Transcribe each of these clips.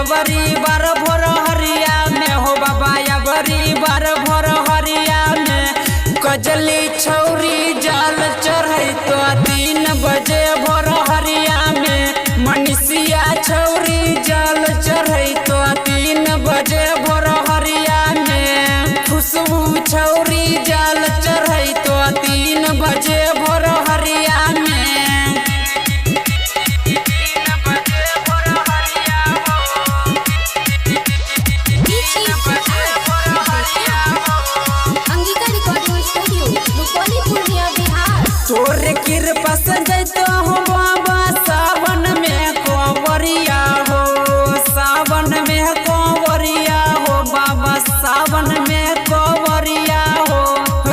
अबरी बार भोर हरिया में हो बाबा अबरी बार भोर हरिया में कजली छौरी जाल चढ़ै तो 3 बजे भोर हरिया में मनीषिया छौरी जाल चढ़ै तो 3 बजे भोर हरिया में खुशबू छौरी जाल चढ़ै तो 3 बजे भोर हरिया में तोरे कृपा से जैतो हो बाबा सावन में कोवरिया हो सावन में कोवरिया हो बाबा सावन में कोवरिया हो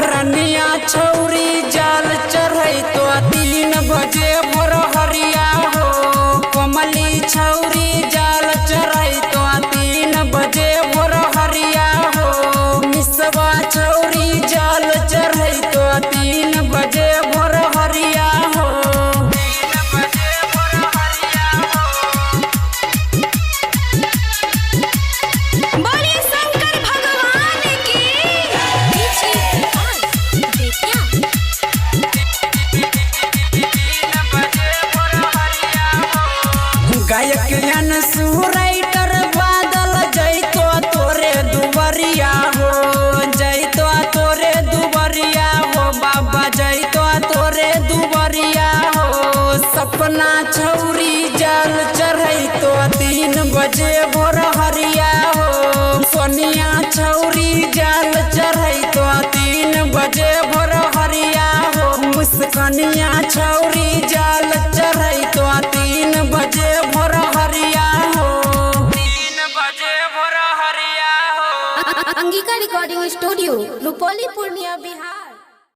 रनिया छौरी जाल चढ़ै तो 3 बजे भोर हरिया हो कमली छौरी जाल चढ़ै तो 3 बजे भोर हरिया हो मिसवा छौरी जाल चढ़ै तो 3 बजे भोर हरिया हो बोले शंकर भगवान की गायक अनसु राइटर बादल जैतो तोरे दुबरिया हो जैतो तोरे दुबरिया हो बाबा जैतो तोरे दुबरिया हो सपना छौरी जाल चढ़ै तो 3 बजे भोर हरिया हो सोनिया छौरी जाल चढ़ै तो 3 बजे भोर हरिया हो मुस्कनिया छौरी जाल चढ़ै तो 3 बजे भोर हरिया हो 3 बजे भोर हरिया हो। Angika recording studio Rupauli Purnia Bihar.